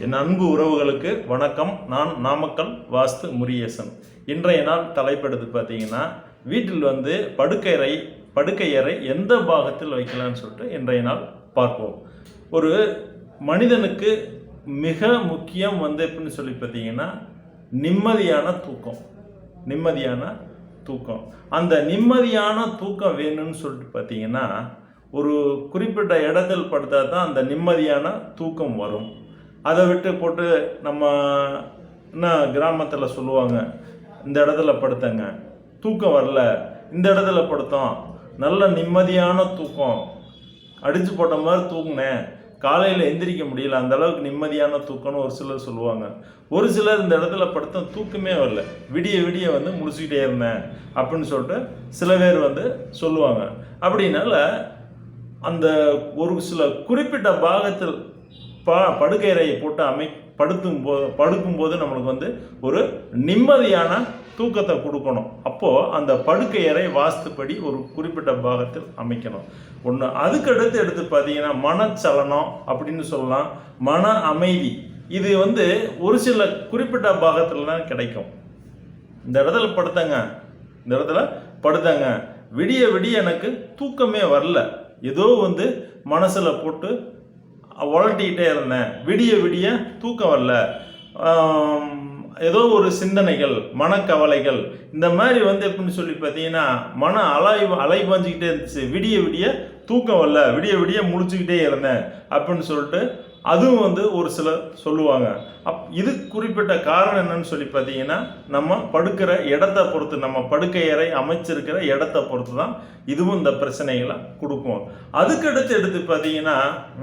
என் அன்பு உறவுகளுக்கு வணக்கம். நான் நாமக்கல் வாஸ்து முரியேசன். இன்றைய நாள் தலைப்பெடுத்து பார்த்தீங்கன்னா, வீட்டில் படுக்கையறை எந்த பாகத்தில் வைக்கலான்னு சொல்லிட்டு இன்றைய நாள் பார்ப்போம். ஒரு மனிதனுக்கு மிக முக்கியம் எப்படின்னு சொல்லி பார்த்தீங்கன்னா, நிம்மதியான தூக்கம். அந்த நிம்மதியான தூக்கம் வேணும்னு சொல்லிட்டு பார்த்தீங்கன்னா, ஒரு குறிப்பிட்ட இடத்தில் படுத்தா தான் அந்த நிம்மதியான தூக்கம் வரும். அதை விட்டு போட்டு நம்ம என்ன கிராமத்தில் சொல்லுவாங்க, இந்த இடத்துல படுத்தங்க தூக்கம் வரல, இந்த இடத்துல படுத்தோம் நல்ல நிம்மதியான தூக்கம், அடித்து போட்ட மாதிரி தூங்கினேன், காலையில் எந்திரிக்க முடியல, அந்த அளவுக்கு நிம்மதியான தூக்கம்னு ஒரு சிலர் சொல்லுவாங்க. ஒரு சிலர் இந்த இடத்துல படுத்த தூக்கமே வரல, விடிய விடிய முடிச்சுக்கிட்டே இருந்தேன் அப்படின்னு சொல்லிட்டு சில பேர் சொல்லுவாங்க. அப்படின்னால அந்த ஒரு சில குறிப்பிட்ட பாகத்தில் படுக்கையறையை போட்டு படுக்கும்போது நம்மளுக்கு ஒரு நிம்மதியான தூக்கத்தை கொடுக்கணும். அப்போது அந்த படுக்கையறை வாஸ்துப்படி ஒரு குறிப்பிட்ட பாகத்தில் அமைக்கணும். ஒன்று. அதுக்கடுத்து எடுத்து பார்த்தீங்கன்னா, மனச்சலனம் அப்படின்னு சொல்லலாம், மன அமைதி. இது ஒரு சில குறிப்பிட்ட பாகத்தில் தான் கிடைக்கும். இந்த இடத்துல படுத்தங்க விடிய விடிய எனக்கு தூக்கமே வரல, ஏதோ மனசில் போட்டு உழட்டிக்கிட்டே இருந்தேன், விடிய விடிய தூக்கம் வரல, ஏதோ ஒரு சிந்தனைகள், மனக்கவலைகள், இந்த மாதிரி எப்படின்னு சொல்லி பார்த்தீங்கன்னா, மன அலைபாஞ்சிக்கிட்டே இருந்துச்சு, விடிய விடிய தூக்கம் வரல, விடிய விடிய முழிச்சுக்கிட்டே இருந்தேன் அப்படின்னு சொல்லிட்டு அதுவும் ஒரு சிலர் சொல்லுவாங்க. இது குறிப்பிட்ட காரணம் என்னன்னு சொல்லி பார்த்தீங்கன்னா, நம்ம படுக்கிற இடத்தை பொறுத்து, நம்ம படுக்கையறை அமைச்சிருக்கிற இடத்தை பொறுத்து தான் இதுவும் இந்த பிரச்சனைகளை கொடுக்கும். அதுக்கடுத்து எடுத்து பார்த்தீங்கன்னா,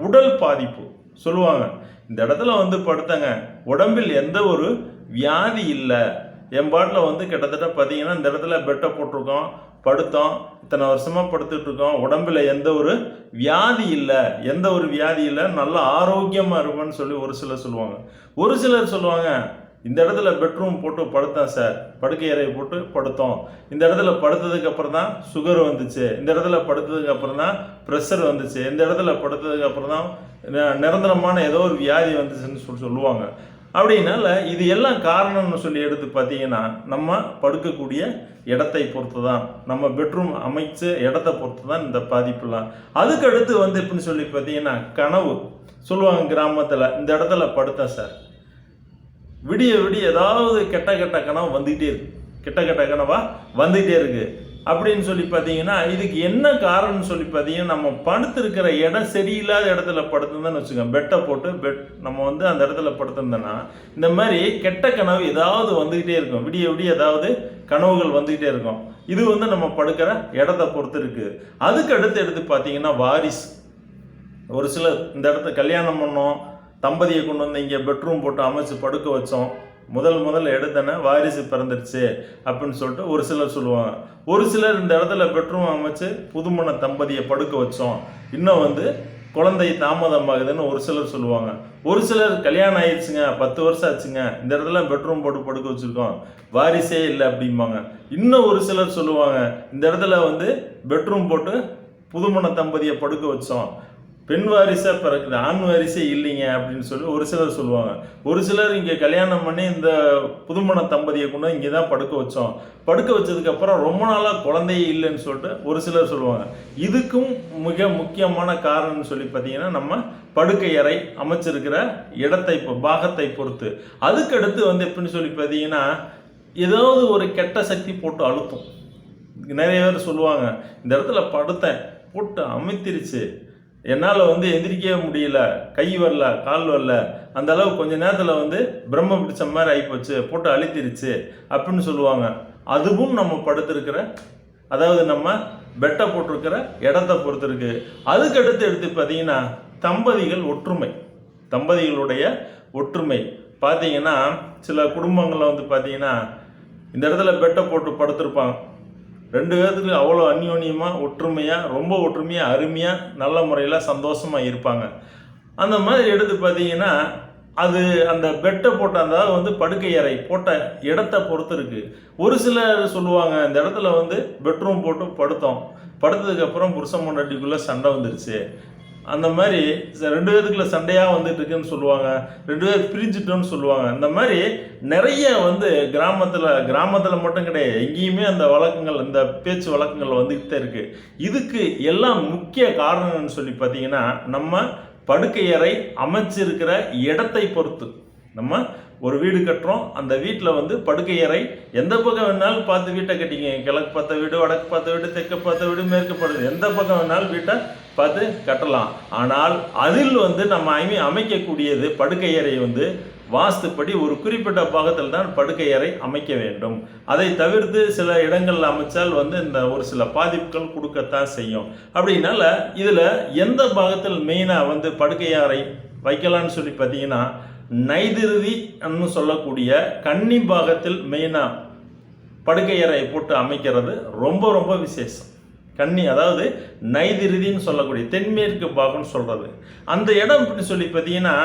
உடல் பாதிப்பு சொல்லுவாங்க. இந்த இடத்துல படுத்தங்க, உடம்பில் எந்த ஒரு வியாதி இல்லை, என் பாட்டில் கிட்டத்தட்ட பார்த்தீங்கன்னா இந்த இடத்துல பெட்டை போட்டிருக்கோம், படுத்தோம், இத்தனை வருஷமாக படுத்துட்டு இருக்கோம், உடம்புல எந்த ஒரு வியாதி இல்லை, நல்ல ஆரோக்கியமாக இருப்பேன்னு சொல்லி ஒரு சிலர் சொல்லுவாங்க. ஒரு சிலர் சொல்லுவாங்க, இந்த இடத்துல பெட்ரூம் போட்டு படுத்தேன் சார், படுக்கையறை போட்டு படுத்தோம், இந்த இடத்துல படுத்ததுக்கு அப்புறம் தான் சுகர் வந்துச்சு, இந்த இடத்துல படுத்ததுக்கு அப்புறம் தான் ப்ரெஷர் வந்துச்சு, இந்த இடத்துல படுத்ததுக்கு அப்புறம் தான் நிரந்தரமான ஏதோ ஒரு வியாதி வந்துச்சுன்னு சொல்லுவாங்க. அப்படின்னால இது எல்லாம் காரணம்னு சொல்லி எடுத்து பார்த்தீங்கன்னா, நம்ம படுக்கக்கூடிய இடத்தை பொறுத்து தான், நம்ம பெட்ரூம் அமைச்ச இடத்தை பொறுத்து தான் இந்த பாதிப்புலாம். அதுக்கடுத்து எப்படின்னு சொல்லி பார்த்தீங்கன்னா, கனவு சொல்லுவாங்க கிராமத்தில், இந்த இடத்துல படுத்தேன் சார், விடிய விடிய ஏதாவது கெட்ட கனவு வந்துகிட்டே இருக்கு அப்படின்னு சொல்லி பார்த்தீங்கன்னா, இதுக்கு என்ன காரணம்னு சொல்லி பார்த்தீங்கன்னா, நம்ம படுத்திருக்கிற இடம் சரியில்லாத இடத்துல படுத்துருந்தோன்னு வச்சுக்கோங்க, பெட்டை போட்டு நம்ம அந்த இடத்துல படுத்திருந்தோன்னா இந்த மாதிரி கெட்ட கனவு ஏதாவது வந்துக்கிட்டே இருக்கும், விடிய விடிய ஏதாவது கனவுகள் வந்துக்கிட்டே இருக்கும். இது நம்ம படுக்கிற இடத்த பொறுத்து இருக்குது. அதுக்கு அடுத்து எடுத்து பார்த்தீங்கன்னா, வாரிசு. ஒரு சிலர் இந்த இடத்த கல்யாணம் பண்ணோம், தம்பதியை கொண்டு இங்கே பெட்ரூம் போட்டு அமைச்சு படுக்க வச்சோம், முதல்ல எடுத்தன வாரிசு பிறந்துருச்சு அப்படின்னு சொல்லிட்டு ஒரு சிலர் சொல்லுவாங்க. ஒரு சிலர் இந்த இடத்துல பெட்ரூம் அமைச்சு புதுமண தம்பதியை படுக்க வச்சோம், இன்னும் குழந்தை தாமதமாகுதுன்னு ஒரு சிலர் சொல்லுவாங்க. ஒரு சிலர் கல்யாணம் ஆயிடுச்சுங்க, 10 வருஷம் ஆச்சுங்க, இந்த இடத்துல பெட்ரூம் போட்டு படுக்க வச்சுருக்கோம், வாரிசே இல்லை அப்படிம்பாங்க. இன்னும் ஒரு சிலர் சொல்லுவாங்க, இந்த இடத்துல பெட்ரூம் போட்டு புதுமண தம்பதியை படுக்க வச்சோம், பெண் வாரிசாக பிறக்குது, ஆண் வாரிசே இல்லைங்க அப்படின்னு சொல்லி ஒரு சிலர் சொல்லுவாங்க. ஒரு சிலர் இங்கே கல்யாணம் பண்ணி இந்த புதுமண தம்பதியை கொண்டு இங்கே தான் படுக்க வச்சோம், படுக்க வச்சதுக்கப்புறம் ரொம்ப நாளாக குழந்தையே இல்லைன்னு சொல்லிட்டு ஒரு சிலர் சொல்லுவாங்க. இதுக்கும் மிக முக்கியமான காரணம்னு சொல்லி பார்த்தீங்கன்னா, நம்ம படுக்கையறை அமைச்சிருக்கிற பாகத்தை பொறுத்து. அதுக்கடுத்து எப்படின்னு சொல்லி பார்த்தீங்கன்னா, ஏதாவது ஒரு கெட்ட சக்தி போட்டு அழுத்தும். நிறைய பேர் சொல்லுவாங்க, இந்த இடத்துல படுத்தேன், போட்டு அமைத்திருச்சு, என்னால் எந்திரிக்கவே முடியல, கை வரல, கால் வரல, அந்த அளவு கொஞ்ச நேரத்தில் பிரம்ம பிடிச்ச மாதிரி ஆகிப்போச்சு, போட்டு அழுத்திருச்சு அப்படின்னு சொல்லுவாங்க. அதுவும் நம்ம படுத்திருக்கிற, அதாவது நம்ம பெட்டை போட்டிருக்கிற இடத்தை பொறுத்து இருக்கு. அதுக்கடுத்து எடுத்து பார்த்தீங்கன்னா, தம்பதிகளுடைய ஒற்றுமை பார்த்தீங்கன்னா, சில குடும்பங்களில் பார்த்தீங்கன்னா, இந்த இடத்துல பெட்டை போட்டு படுத்திருப்பாங்க, 2 பேர்த்துக்கு அவ்வளோ அந்யோன்யமாக ஒற்றுமையாக, ரொம்ப ஒற்றுமையாக, அருமையாக, நல்ல முறையில் சந்தோஷமாக இருப்பாங்க. அந்த மாதிரி எடுத்து பார்த்தீங்கன்னா, அது அந்த பெட்டை போட்ட அதாவது படுக்கையறை போட்ட இடத்தை பொறுத்து இருக்குது. ஒரு சிலர் சொல்லுவாங்க, இந்த இடத்துல பெட்ரூம் போட்டு படுத்தோம், படுத்ததுக்கப்புறம் புருஷன் பொண்டாட்டிக்குள்ளே சண்டை வந்துருச்சு, அந்த மாதிரி 2 பேருக்குள்ள சண்டையாக வந்துட்டு இருக்குன்னு சொல்லுவாங்க, 2 பேர் பிரிஞ்சுட்டோன்னு சொல்லுவாங்க. இந்த மாதிரி நிறைய வந்து கிராமத்தில் மட்டும் கிடையாது, எங்கேயுமே அந்த வழக்கங்கள், இந்த பேச்சு வழக்கங்கள் வந்துக்கிட்டே இருக்கு. இதுக்கு எல்லாம் முக்கிய காரணம்னு சொல்லி பார்த்தீங்கன்னா, நம்ம படுக்கை அறை அமைச்சிருக்கிற இடத்தை பொறுத்து. நம்ம ஒரு வீடு கட்டுறோம், அந்த வீட்டில் வந்து படுக்கை அறை எந்த பக்கம் வேணாலும் பார்த்து வீட்டை கட்டிங்க. கிழக்கு பார்த்த வீடு, வடக்கு பார்த்த வீடு, தெற்கு பார்த்த வீடு, மேற்கு பார்த்த எந்த பக்கம் வேணாலும் வீட்டை பார்த்து கட்டலாம். ஆனால் அதில் வந்து நம்ம அமைக்கக்கூடியது படுக்கை அறை வந்து வாஸ்துப்படி ஒரு குறிப்பிட்ட பாகத்தில் தான் படுக்கை அறை அமைக்க வேண்டும். அதை தவிர்த்து சில இடங்களில் அமைச்சால் வந்து இந்த ஒரு சில பாதிப்புகள் கொடுக்கத்தான் செய்யும். அப்படின்னால இதில் எந்த பாகத்தில் மெயினாக வந்து படுக்கை அறை வைக்கலான்னு சொல்லி பார்த்தீங்கன்னா, நைதிருதின்னு சொல்லக்கூடிய கன்னி பாகத்தில் மெயினாக படுக்கை அறை போட்டு அமைக்கிறது ரொம்ப ரொம்ப விசேஷம். கன்னி, அதாவது நைதிருதின்னு சொல்லக்கூடிய தென்மேற்கு பாகம்னு சொல்கிறது. அந்த இடம் இப்படின்னு சொல்லி பார்த்தீங்கன்னா,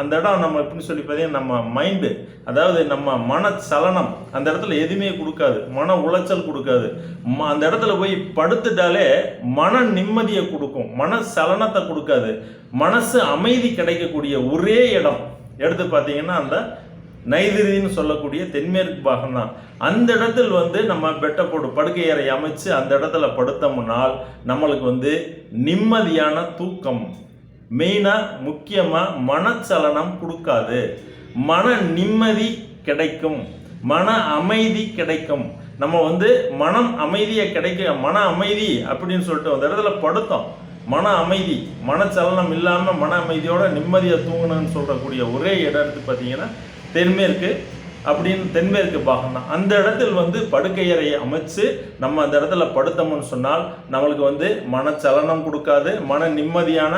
அந்த இடம் நம்ம எப்படின்னு சொல்லி பார்த்தீங்கன்னா, நம்ம மைண்டு, அதாவது நம்ம மனச்சலனம் அந்த இடத்துல எதுவுமே கொடுக்காது, மன உளைச்சல் கொடுக்காது. அந்த இடத்துல போய் படுத்துட்டாலே மன நிம்மதியை கொடுக்கும், மனச்சலனத்தை கொடுக்காது, மனசு அமைதி கிடைக்கக்கூடிய ஒரே இடம் எடுத்து பார்த்தீங்கன்னா அந்த நைதிருதின்னு சொல்லக்கூடிய தென்மேற்கு பாகம் தான். அந்த இடத்தில் வந்து நம்ம பெட்டை போட்டு படுக்கை அறை அமைச்சு அந்த இடத்துல படுத்தோம்னால் நம்மளுக்கு வந்து நிம்மதியான தூக்கம், மெயினாக முக்கியமாக மனச்சலனம் கொடுக்காது, மன நிம்மதி கிடைக்கும், மன அமைதி கிடைக்கும். நம்ம வந்து மனம் அமைதியை மன அமைதி அப்படின்னு சொல்லிட்டு அந்த இடத்துல படுத்தோம், மன அமைதி, மனச்சலனம் இல்லாமல் மன அமைதியோட நிம்மதியை தூங்கணும்னு சொல்லக்கூடிய ஒரே இடம் எடுத்து பார்த்தீங்கன்னா தென்மேற்கு தென்மேற்கு பாகம் தான். அந்த இடத்தில் வந்து படுக்கை அறையை அமைச்சு நம்ம அந்த இடத்துல படுத்தோம்னு சொன்னால் நம்மளுக்கு வந்து மனச்சலனம் கொடுக்காது, மன நிம்மதியான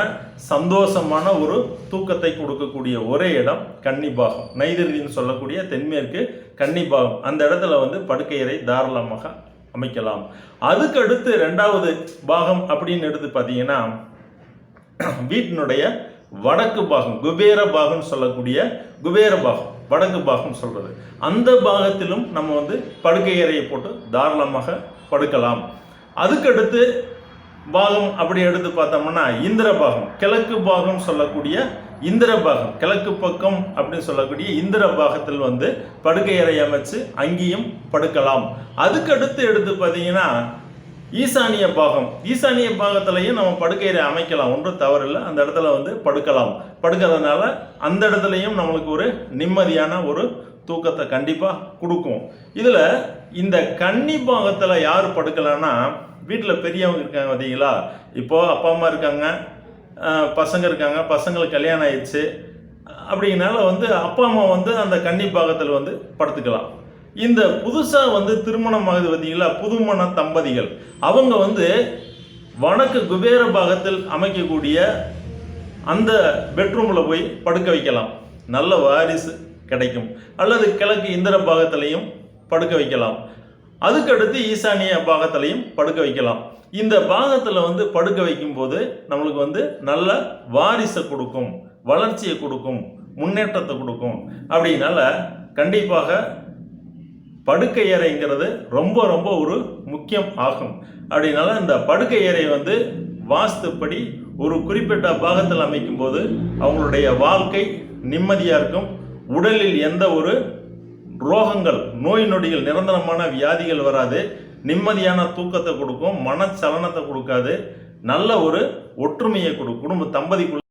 சந்தோஷமான ஒரு தூக்கத்தை கொடுக்கக்கூடிய ஒரே இடம் கன்னி பாகம், நைதிருதின்னு சொல்லக்கூடிய தென்மேற்கு கன்னி பாகம். அந்த இடத்துல வந்து படுக்கை அறை தாராளமாக அமைக்கலாம். அதுக்கு அடுத்து 2வது பாகம் அப்படின்னு எடுத்து பார்த்தீங்கன்னா, வீட்டினுடைய வடக்கு பாகம், குபேர பாகம் சொல்லக்கூடிய குபேர பாகம், வடக்கு பாகம் சொல்றது. அந்த பாகத்திலும் நம்ம வந்து படுக்கை அறையை போட்டு தாராளமாக படுக்கலாம். அதுக்கடுத்து பாகம் அப்படி எடுத்து பார்த்தோம்னா இந்திர பாகம், கிழக்கு பாகம் சொல்லக்கூடிய இந்திர பாகம், கிழக்கு பக்கம் அப்படின்னு சொல்லக்கூடிய இந்திர பாகத்தில் வந்து படுக்கை அறை அமைச்சு அங்கேயும் படுக்கலாம். அதுக்கடுத்து எடுத்து பார்த்தீங்கன்னா ஈசானிய பாகம், ஈசானிய பாகத்திலையும் நம்ம படுக்கை அறை அமைக்கலாம், ஒன்றும் தவறில்லை. அந்த இடத்துல வந்து படுக்கிறதுனால அந்த இடத்துலையும் நம்மளுக்கு ஒரு நிம்மதியான ஒரு தூக்கத்தை கண்டிப்பாக கொடுக்கும். இதில் இந்த கன்னி பாகத்தில் யார் படுக்கலான்னா, வீட்டில் பெரியவங்க இருக்காங்க பார்த்தீங்களா, இப்போது அப்பா அம்மா இருக்காங்க, பசங்க இருக்காங்க, பசங்களுக்கு கல்யாணம் ஆயிடுச்சு, அப்படின்னால வந்து அப்பா அம்மா வந்து அந்த கன்னி பாகத்தில் வந்து படுத்துக்கலாம். இந்த புதுசாக வந்து திருமணம் ஆகுது பார்த்தீங்களா, புதுமண தம்பதிகள், அவங்க வந்து வடக்கு குபேர பாகத்தில் அமைக்கக்கூடிய அந்த பெட்ரூமில் போய் படுக்க வைக்கலாம், நல்ல வாரிசு கிடைக்கும். அல்லது கிழக்கு இந்திர பாகத்திலையும் படுக்க வைக்கலாம். அதுக்கடுத்து ஈசானிய பாகத்திலையும் படுக்க வைக்கலாம். இந்த பாகத்தில் வந்து படுக்க வைக்கும்போது நம்மளுக்கு வந்து நல்ல வாரிசை கொடுக்கும், வளர்ச்சியை கொடுக்கும், முன்னேற்றத்தை கொடுக்கும். அப்படின்னால கண்டிப்பாக படுக்கை அறைங்கிறது ரொம்ப ரொம்ப ஒரு முக்கியம் ஆகும். அப்படின்னால இந்த படுக்கை அறை வந்து வாஸ்துப்படி ஒரு குறிப்பிட்ட பாகத்தில் அமைக்கும் போது அவங்களுடைய வாழ்க்கை நிம்மதியாக இருக்கும். உடலில் எந்த ஒரு ரோகங்கள், நோய் நொடிகள், நிரந்தரமான வியாதிகள் வராது. நிம்மதியான தூக்கத்தை கொடுக்கும், மனச்சலனத்தை கொடுக்காது, நல்ல ஒரு ஒற்றுமையை கொடுக்கும். குடும்ப தம்பதிக்குள்ள